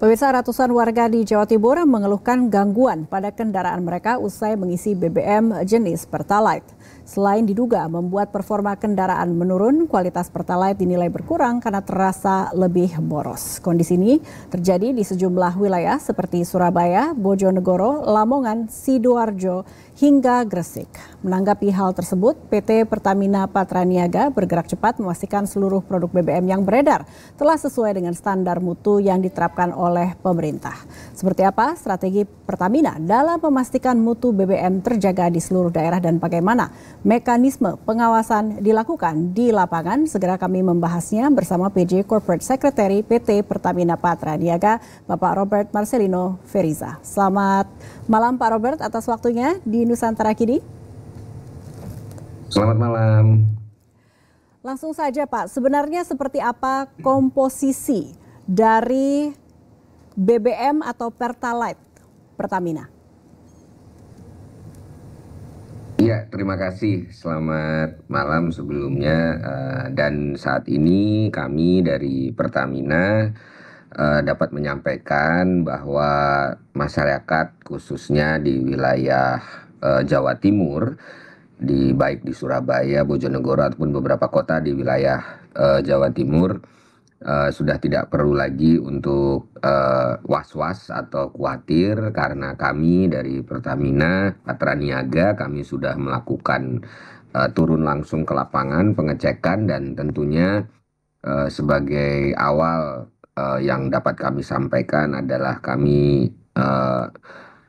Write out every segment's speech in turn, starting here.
Pemirsa, ratusan warga di Jawa Timur mengeluhkan gangguan pada kendaraan mereka usai mengisi BBM jenis Pertalite. Selain diduga membuat performa kendaraan menurun, kualitas Pertalite dinilai berkurang karena terasa lebih boros. Kondisi ini terjadi di sejumlah wilayah seperti Surabaya, Bojonegoro, Lamongan, Sidoarjo, hingga Gresik. Menanggapi hal tersebut, PT Pertamina Patraniaga bergerak cepat memastikan seluruh produk BBM yang beredar telah sesuai dengan standar mutu yang diterapkan oleh pemerintah. Seperti apa strategi Pertamina dalam memastikan mutu BBM terjaga di seluruh daerah dan bagaimana mekanisme pengawasan dilakukan di lapangan? Segera kami membahasnya bersama PJ Corporate Secretary PT Pertamina Patraniaga, Bapak Robert Marcelino Feriza. Selamat malam Pak Robert atas waktunya di Nusantara Kini. Selamat malam. Langsung saja Pak, sebenarnya seperti apa komposisi dari BBM atau Pertalite Pertamina? Iya, terima kasih. Selamat malam sebelumnya. Dan saat ini kami dari Pertamina dapat menyampaikan bahwa masyarakat khususnya di wilayah Jawa Timur, baik di Surabaya, Bojonegoro ataupun beberapa kota di wilayah Jawa Timur, sudah tidak perlu lagi untuk was-was atau khawatir karena kami dari Pertamina Patraniaga kami sudah melakukan turun langsung ke lapangan pengecekan, dan tentunya sebagai awal yang dapat kami sampaikan adalah kami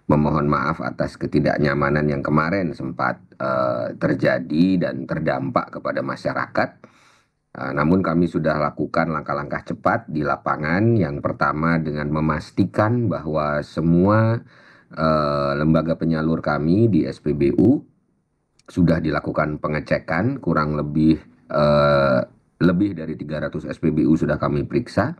memohon maaf atas ketidaknyamanan yang kemarin sempat terjadi dan terdampak kepada masyarakat. Namun kami sudah lakukan langkah-langkah cepat di lapangan. Yang pertama dengan memastikan bahwa semua lembaga penyalur kami di SPBU sudah dilakukan pengecekan, kurang lebih lebih dari 300 SPBU sudah kami periksa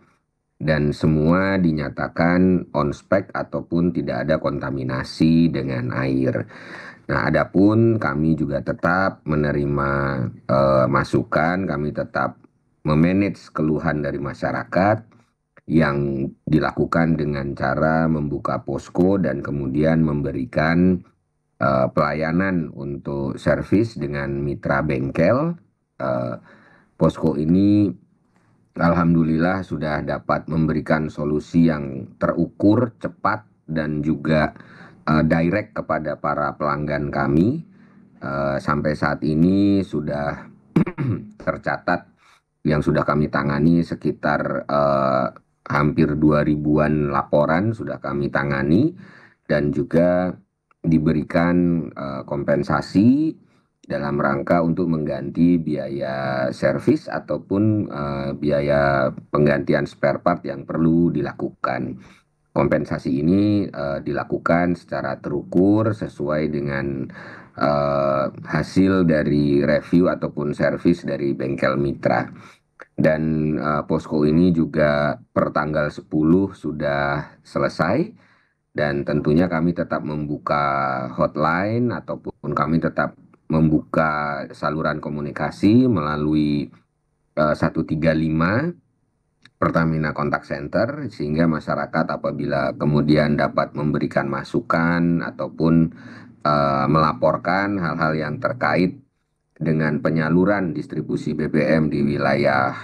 dan semua dinyatakan on spec ataupun tidak ada kontaminasi dengan air. Nah, adapun kami juga tetap menerima masukan, kami tetap memanage keluhan dari masyarakat yang dilakukan dengan cara membuka posko dan kemudian memberikan pelayanan untuk servis dengan mitra bengkel. Posko ini alhamdulillah sudah dapat memberikan solusi yang terukur, cepat, dan juga direct kepada para pelanggan kami. Sampai saat ini sudah tercatat yang sudah kami tangani sekitar hampir 2000-an laporan sudah kami tangani, dan juga diberikan kompensasi dalam rangka untuk mengganti biaya servis ataupun biaya penggantian spare part yang perlu dilakukan. Kompensasi ini dilakukan secara terukur sesuai dengan hasil dari review ataupun servis dari bengkel mitra. Dan posko ini juga per tanggal 10 sudah selesai, dan tentunya kami tetap membuka hotline ataupun kami tetap membuka saluran komunikasi melalui 135 Pertamina Contact Center, sehingga masyarakat apabila kemudian dapat memberikan masukan ataupun melaporkan hal-hal yang terkait dengan penyaluran distribusi BBM di wilayah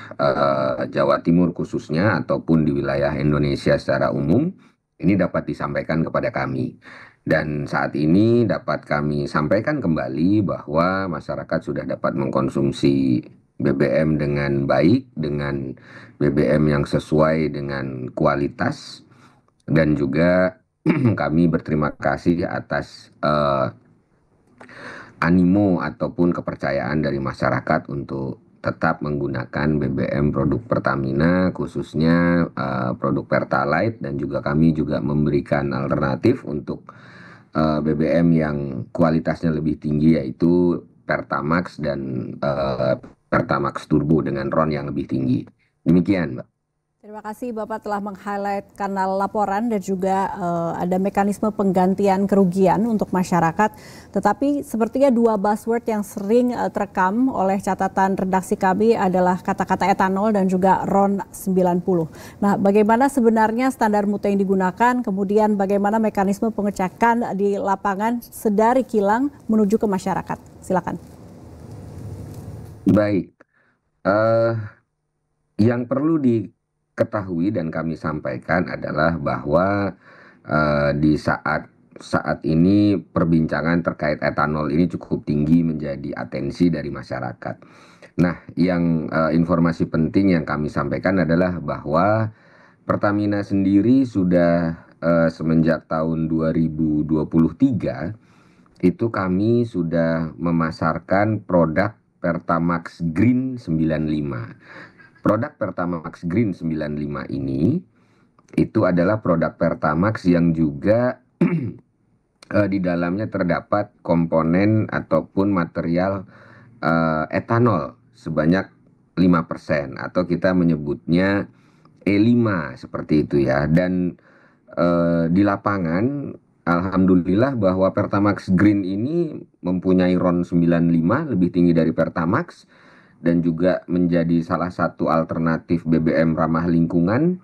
Jawa Timur khususnya ataupun di wilayah Indonesia secara umum, ini dapat disampaikan kepada kami. Dan saat ini dapat kami sampaikan kembali bahwa masyarakat sudah dapat mengkonsumsi BBM dengan baik, dengan BBM yang sesuai dengan kualitas, dan juga kami berterima kasih atas animo ataupun kepercayaan dari masyarakat untuk tetap menggunakan BBM produk Pertamina, khususnya produk Pertalite, dan juga kami juga memberikan alternatif untuk BBM yang kualitasnya lebih tinggi, yaitu Pertamax dan Pertamax Turbo dengan RON yang lebih tinggi. Demikian, Mbak. Terima kasih Bapak telah meng-highlight kanal laporan dan juga ada mekanisme penggantian kerugian untuk masyarakat. Tetapi sepertinya dua buzzword yang sering terekam oleh catatan redaksi kami adalah kata-kata etanol dan juga RON 90. Nah, bagaimana sebenarnya standar mutu yang digunakan, kemudian bagaimana mekanisme pengecekan di lapangan sedari kilang menuju ke masyarakat? Silakan. Baik, eh, yang perlu diketahui dan kami sampaikan adalah bahwa di saat ini perbincangan terkait etanol ini cukup tinggi menjadi atensi dari masyarakat. Nah, yang informasi penting yang kami sampaikan adalah bahwa Pertamina sendiri sudah semenjak tahun 2023 itu kami sudah memasarkan produk Pertamax Green 95. Produk Pertamax Green 95 ini itu adalah produk Pertamax yang juga di dalamnya terdapat komponen ataupun material etanol sebanyak 5% atau kita menyebutnya E5 seperti itu ya. Dan di lapangan alhamdulillah bahwa Pertamax Green ini mempunyai RON 95 lebih tinggi dari Pertamax dan juga menjadi salah satu alternatif BBM ramah lingkungan,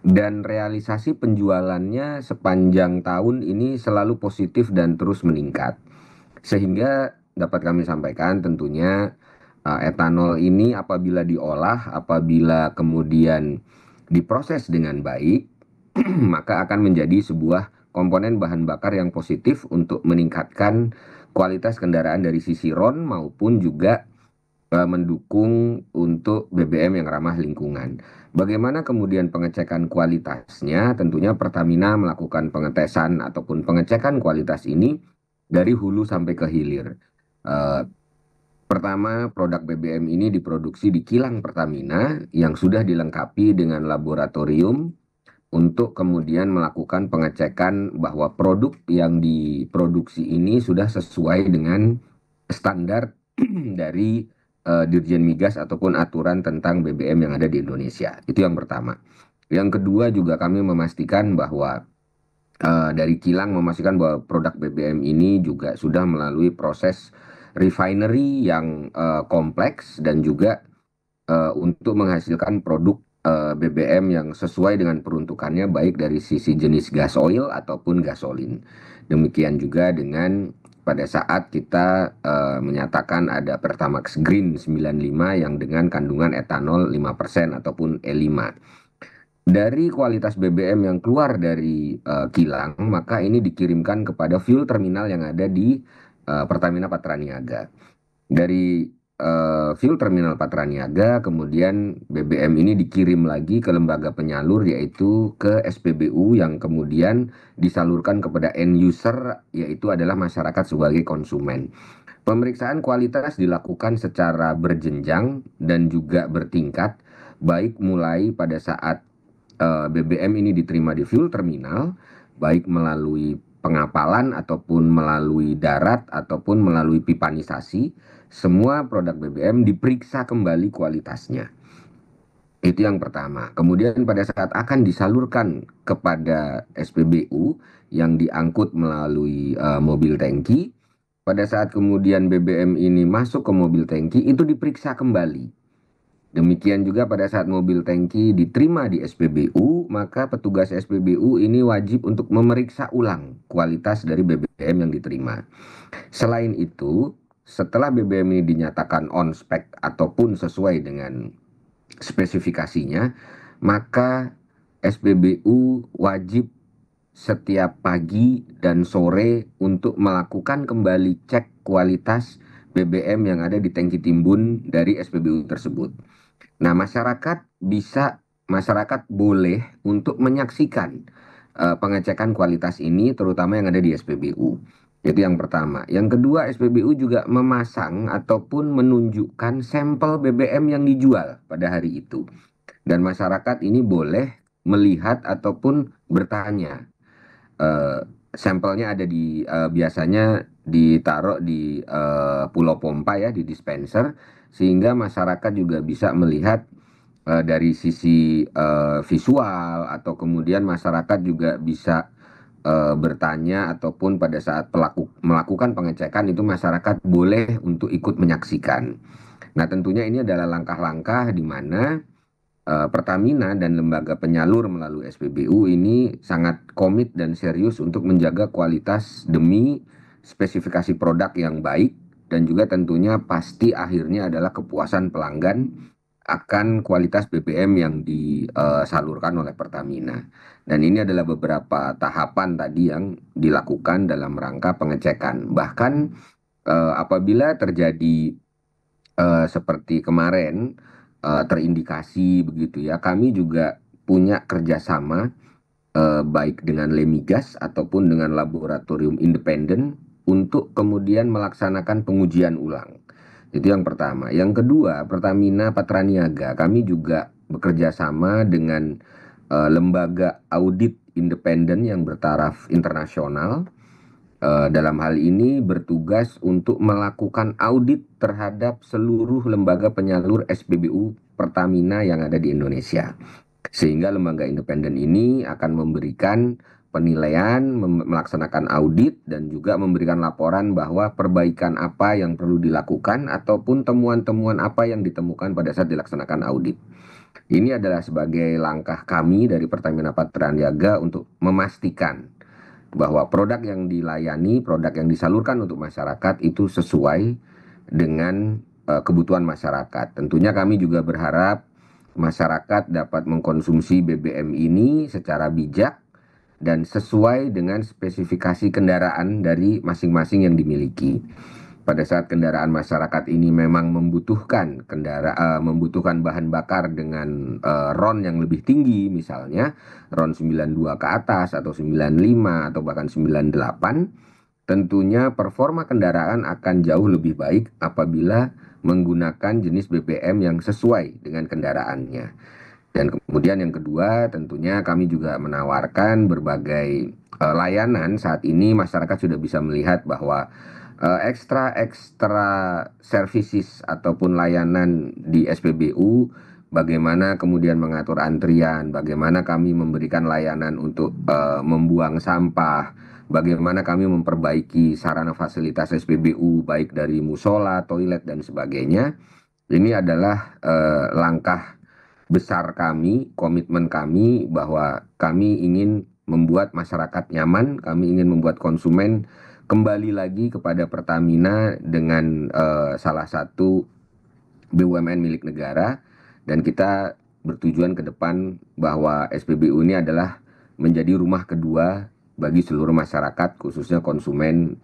dan realisasi penjualannya sepanjang tahun ini selalu positif dan terus meningkat. Sehingga dapat kami sampaikan tentunya etanol ini apabila diolah, apabila kemudian diproses dengan baik, maka akan menjadi sebuah komponen bahan bakar yang positif untuk meningkatkan kualitas kendaraan dari sisi RON maupun juga mendukung untuk BBM yang ramah lingkungan. Bagaimana kemudian pengecekan kualitasnya? Tentunya Pertamina melakukan pengetesan ataupun pengecekan kualitas ini dari hulu sampai ke hilir. Eh, Pertama, produk BBM ini diproduksi di kilang Pertamina yang sudah dilengkapi dengan laboratorium untuk kemudian melakukan pengecekan bahwa produk yang diproduksi ini sudah sesuai dengan standar dari Dirjen Migas ataupun aturan tentang BBM yang ada di Indonesia. Itu yang pertama. Yang kedua juga kami memastikan bahwa dari kilang memastikan bahwa produk BBM ini juga sudah melalui proses refinery yang kompleks dan juga untuk menghasilkan produk BBM yang sesuai dengan peruntukannya baik dari sisi jenis gas oil ataupun gasolin. Demikian juga dengan pada saat kita menyatakan ada Pertamax Green 95 yang dengan kandungan etanol 5% ataupun E5. Dari kualitas BBM yang keluar dari kilang, maka ini dikirimkan kepada fuel terminal yang ada di Pertamina Patraniaga. Dari fuel terminal Patraniaga, kemudian BBM ini dikirim lagi ke lembaga penyalur yaitu ke SPBU yang kemudian disalurkan kepada end user yaitu adalah masyarakat sebagai konsumen. Pemeriksaan kualitas dilakukan secara berjenjang dan juga bertingkat, baik mulai pada saat BBM ini diterima di fuel terminal, baik melalui pengapalan ataupun melalui darat ataupun melalui pipanisasi, semua produk BBM diperiksa kembali kualitasnya. Itu yang pertama. Kemudian pada saat akan disalurkan kepada SPBU yang diangkut melalui mobil tangki, pada saat kemudian BBM ini masuk ke mobil tangki itu diperiksa kembali. Demikian juga pada saat mobil tangki diterima di SPBU, maka petugas SPBU ini wajib untuk memeriksa ulang kualitas dari BBM yang diterima. Selain itu, setelah BBM ini dinyatakan on spec ataupun sesuai dengan spesifikasinya, maka SPBU wajib setiap pagi dan sore untuk melakukan kembali cek kualitas BBM yang ada di tangki timbun dari SPBU tersebut. Nah, masyarakat boleh untuk menyaksikan pengecekan kualitas ini terutama yang ada di SPBU. Itu yang pertama. Yang kedua, SPBU juga memasang ataupun menunjukkan sampel BBM yang dijual pada hari itu. Dan masyarakat ini boleh melihat ataupun bertanya. Sampelnya ada biasanya ditaruh di pulau pompa ya, di dispenser, sehingga masyarakat juga bisa melihat dari sisi visual, atau kemudian masyarakat juga bisa bertanya, ataupun pada saat melakukan pengecekan itu masyarakat boleh untuk ikut menyaksikan. Nah, tentunya ini adalah langkah-langkah di mana Pertamina dan lembaga penyalur melalui SPBU ini sangat komit dan serius untuk menjaga kualitas demi spesifikasi produk yang baik, dan juga tentunya pasti akhirnya adalah kepuasan pelanggan akan kualitas BBM yang disalurkan oleh Pertamina. Dan ini adalah beberapa tahapan tadi yang dilakukan dalam rangka pengecekan. Bahkan apabila terjadi seperti kemarin terindikasi begitu ya, kami juga punya kerjasama baik dengan Lemigas ataupun dengan laboratorium independen untuk kemudian melaksanakan pengujian ulang. Itu yang pertama. Yang kedua, Pertamina Patraniaga, kami juga bekerja sama dengan lembaga audit independen yang bertaraf internasional. Dalam hal ini bertugas untuk melakukan audit terhadap seluruh lembaga penyalur SPBU Pertamina yang ada di Indonesia. Sehingga lembaga independen ini akan memberikan penilaian, melaksanakan audit, dan juga memberikan laporan bahwa perbaikan apa yang perlu dilakukan ataupun temuan-temuan apa yang ditemukan pada saat dilaksanakan audit. Ini adalah sebagai langkah kami dari Pertamina Patraniaga untuk memastikan bahwa produk yang dilayani, produk yang disalurkan untuk masyarakat itu sesuai dengan kebutuhan masyarakat. Tentunya kami juga berharap masyarakat dapat mengkonsumsi BBM ini secara bijak dan sesuai dengan spesifikasi kendaraan dari masing-masing yang dimiliki. Pada saat kendaraan masyarakat ini memang membutuhkan bahan bakar dengan RON yang lebih tinggi, misalnya RON 92 ke atas atau 95 atau bahkan 98, tentunya performa kendaraan akan jauh lebih baik apabila menggunakan jenis BBM yang sesuai dengan kendaraannya. Dan kemudian yang kedua, tentunya kami juga menawarkan berbagai layanan. Saat ini masyarakat sudah bisa melihat bahwa ekstra services ataupun layanan di SPBU, bagaimana kemudian mengatur antrian, bagaimana kami memberikan layanan untuk membuang sampah, bagaimana kami memperbaiki sarana fasilitas SPBU baik dari musola, toilet, dan sebagainya. Ini adalah langkah besar kami, komitmen kami bahwa kami ingin membuat masyarakat nyaman, kami ingin membuat konsumen kembali lagi kepada Pertamina dengan salah satu BUMN milik negara, dan kita bertujuan ke depan bahwa SPBU ini adalah menjadi rumah kedua bagi seluruh masyarakat, khususnya konsumen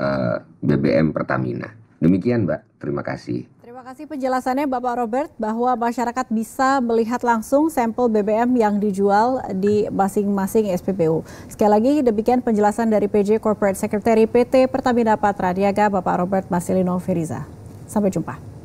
BBM Pertamina. Demikian, Mbak. Terima kasih. Terima kasih penjelasannya Bapak Robert, bahwa masyarakat bisa melihat langsung sampel BBM yang dijual di masing-masing SPBU. Sekali lagi demikian penjelasan dari PJ Corporate Secretary PT Pertamina Patraniaga, Bapak Robert Marcelino Feriza. Sampai jumpa.